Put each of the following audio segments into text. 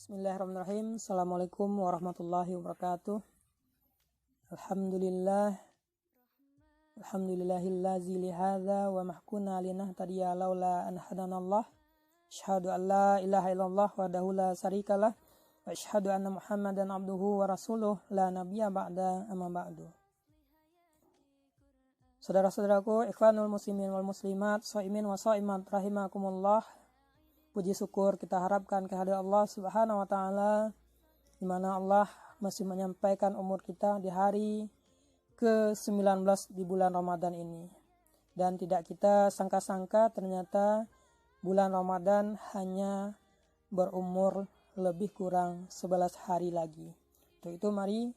Bismillahirrahmanirrahim. Assalamualaikum warahmatullahi wabarakatuh. Alhamdulillahillazi lihadza wa mahkuna linahtadiya laula an hadanallah. Asyhadu an la ilaha illallah wahdahu la syarikalah wa asyhadu anna Muhammadan abduhu wa rasuluh la nabiyya ba'da amma ba'du. Saudara-saudaraku, ikhwanul muslimin wal muslimat, shaimin wa shaimat rahimakumullah. Puji syukur kita harapkan kehadirat Allah Subhanahu wa taala, di mana Allah masih menyampaikan umur kita di hari ke-19 di bulan Ramadan ini. Dan tidak kita sangka-sangka ternyata bulan Ramadan hanya berumur lebih kurang 11 hari lagi. Untuk itu mari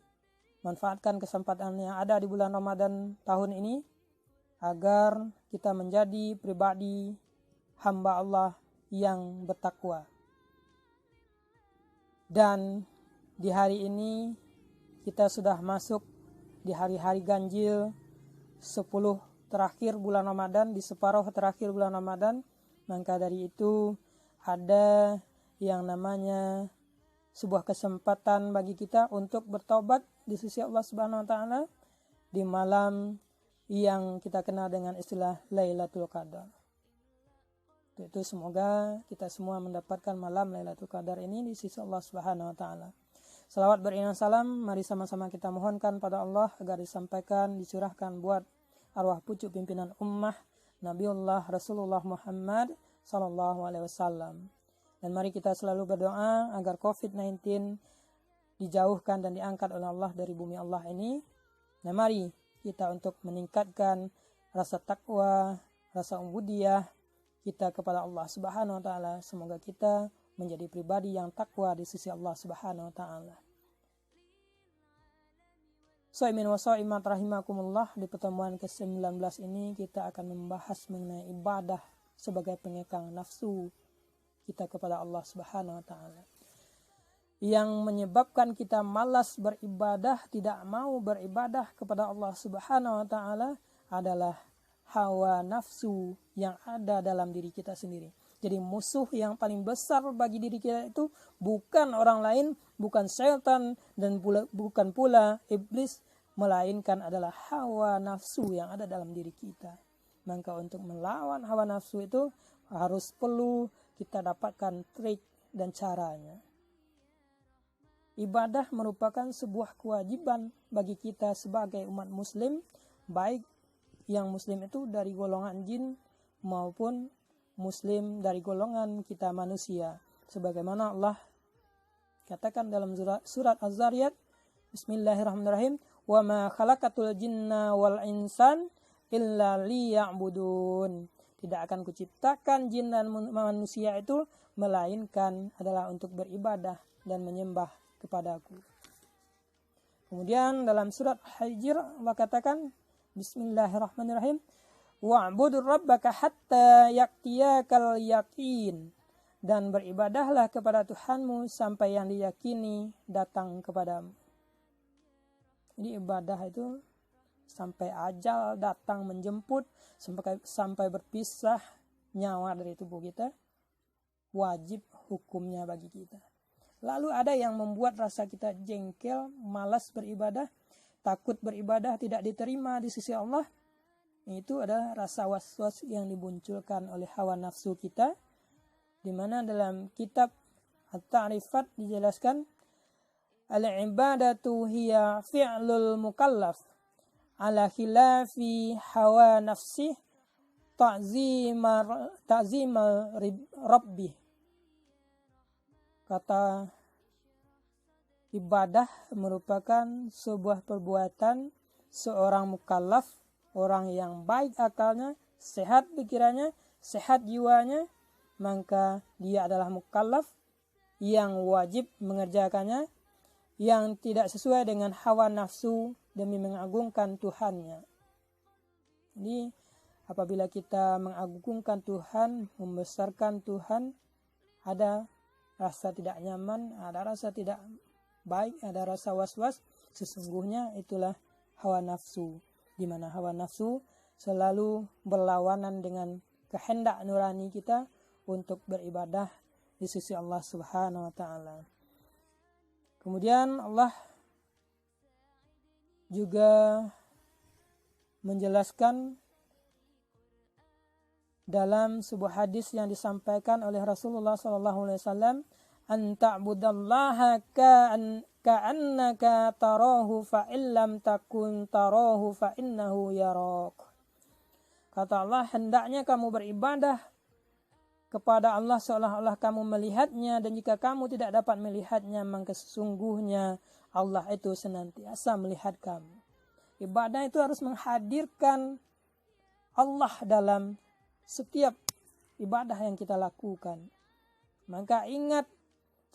manfaatkan kesempatan yang ada di bulan Ramadan tahun ini agar kita menjadi pribadi hamba Allah yang bertakwa. Dan di hari ini kita sudah masuk di hari-hari ganjil 10 terakhir bulan Ramadan, di separuh terakhir bulan Ramadan. Maka dari itu ada yang namanya sebuah kesempatan bagi kita untuk bertobat di sisi Allah Subhanahu wa taala di malam yang kita kenal dengan istilah Lailatul Qadar. Itu semoga kita semua mendapatkan malam Lailatul Qadar ini di sisi Allah Subhanahu wa taala. Salawat beriringan salam mari sama-sama kita mohonkan pada Allah agar disampaikan, dicurahkan buat arwah pucuk pimpinan ummah Nabiullah Rasulullah Muhammad sallallahu alaihi wasallam. Dan mari kita selalu berdoa agar COVID-19 dijauhkan dan diangkat oleh Allah dari bumi Allah ini. Nah, mari kita untuk meningkatkan rasa takwa, rasa ubudiyah kita kepada Allah Subhanahu wa taala. Semoga kita menjadi pribadi yang takwa di sisi Allah Subhanahu wa taala. Shaimin wa shaimat rahimakumullah, di pertemuan ke-19 ini kita akan membahas mengenai ibadah sebagai pengekang nafsu kita kepada Allah Subhanahu wa taala. Yang menyebabkan kita malas beribadah, tidak mau beribadah kepada Allah Subhanahu wa taala adalah hawa nafsu yang ada dalam diri kita sendiri. Jadi musuh yang paling besar bagi diri kita itu bukan orang lain, bukan syaitan, dan bukan pula iblis, melainkan adalah hawa nafsu yang ada dalam diri kita. Maka untuk melawan hawa nafsu itu harus perlu kita dapatkan trik dan caranya. Ibadah merupakan sebuah kewajiban bagi kita sebagai umat muslim, baik yang muslim itu dari golongan jin maupun muslim dari golongan kita manusia. Sebagaimana Allah katakan dalam surat Az-Zariyat, Bismillahirrahmanirrahim, wa ma khalaqatul jinna wal insan illa liya'budun. Tidak akan kuciptakan jin dan manusia itu melainkan adalah untuk beribadah dan menyembah kepadaku. Kemudian dalam surat Hijr Allah katakan, Bismillahirrahmanirrahim, wa'budur rabbaka hatta ya'tiyakal yaqin, dan beribadahlah kepada Tuhanmu sampai yang diyakini datang kepadamu. Jadi ibadah itu sampai ajal datang menjemput, sampai berpisah nyawa dari tubuh kita, wajib hukumnya bagi kita. Lalu ada yang membuat rasa kita jengkel, malas beribadah, takut beribadah tidak diterima di sisi Allah. Itu adalah rasa was-was yang dimunculkan oleh hawa nafsu kita, di mana dalam kitab At-Ta'rifat dijelaskan, al-ibadatu hiya fi'lul mukallaf ala khilafi hawa nafsih ta'zima rabbih. Kata ibadah merupakan sebuah perbuatan seorang mukallaf, orang yang baik akalnya, sehat pikirannya, sehat jiwanya, maka dia adalah mukallaf yang wajib mengerjakannya, yang tidak sesuai dengan hawa nafsu demi mengagungkan Tuhannya. Jadi apabila kita mengagungkan Tuhan, membesarkan Tuhan, ada rasa tidak nyaman, ada rasa tidak baik, ada rasa was-was, sesungguhnya itulah hawa nafsu, di mana hawa nafsu selalu berlawanan dengan kehendak nurani kita untuk beribadah di sisi Allah Subhanahu wa taala. Kemudian Allah juga menjelaskan dalam sebuah hadis yang disampaikan oleh Rasulullah SAW, an ta'budallaha ka'annaka tarahu fa illam takun tarahu fa innahu yarak. Kata Allah, hendaknya kamu beribadah kepada Allah seolah-olah kamu melihatnya, dan jika kamu tidak dapat melihatnya, maka sesungguhnya Allah itu senantiasa melihat kamu. Ibadah itu harus menghadirkan Allah dalam setiap ibadah yang kita lakukan. Maka ingat,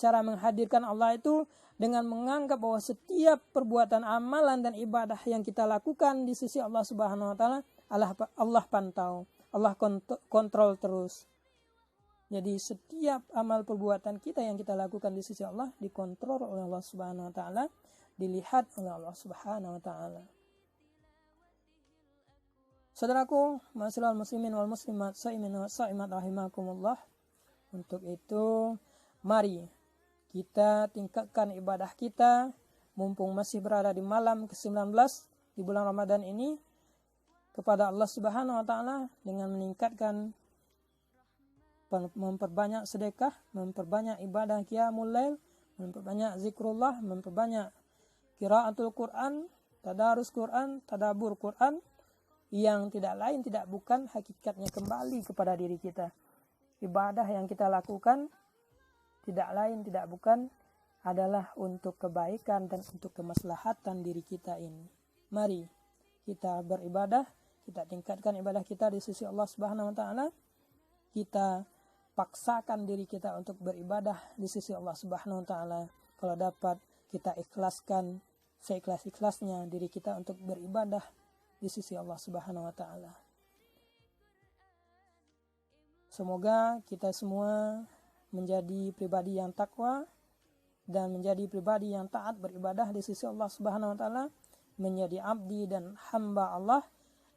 cara menghadirkan Allah itu dengan menganggap bahwa setiap perbuatan amalan dan ibadah yang kita lakukan di sisi Allah Subhanahu wa taala, Allah pantau, Allah kontrol terus. Jadi setiap amal perbuatan kita yang kita lakukan di sisi Allah dikontrol oleh Allah Subhanahu wa taala, dilihat oleh Allah Subhanahu wa taala. Saudaraku, ma'asyiral muslimin wal muslimat, shaimin wa shaimat rahimakumullah. Untuk itu, mari kita tingkatkan ibadah kita mumpung masih berada di malam ke-19 di bulan Ramadan ini kepada Allah Subhanahu wa taala dengan meningkatkan, memperbanyak sedekah, memperbanyak ibadah qiyamul lail, memperbanyak zikrullah, memperbanyak qiraatul Quran, tadarus Quran, tadabbur Quran, yang tidak lain tidak bukan hakikatnya kembali kepada diri kita. Ibadah yang kita lakukan tidak lain tidak bukan adalah untuk kebaikan dan untuk kemaslahatan diri kita ini. Mari kita beribadah, kita tingkatkan ibadah kita di sisi Allah Subhanahu wa taala. Kita paksakan diri kita untuk beribadah di sisi Allah Subhanahu wa taala. Kalau dapat kita ikhlaskan seikhlas-ikhlasnya diri kita untuk beribadah di sisi Allah Subhanahu wa taala. Semoga kita semua menjadi pribadi yang takwa dan menjadi pribadi yang taat beribadah di sisi Allah Subhanahu wa taala, menjadi abdi dan hamba Allah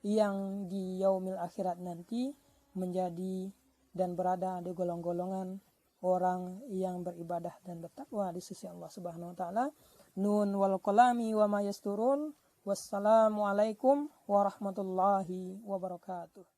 yang di yaumil akhirat nanti menjadi dan berada di golongan-golongan orang yang beribadah dan bertakwa di sisi Allah Subhanahu wa taala. Nun wal qalami wa ma yasturun. Wassalamualaikum warahmatullahi wabarakatuh.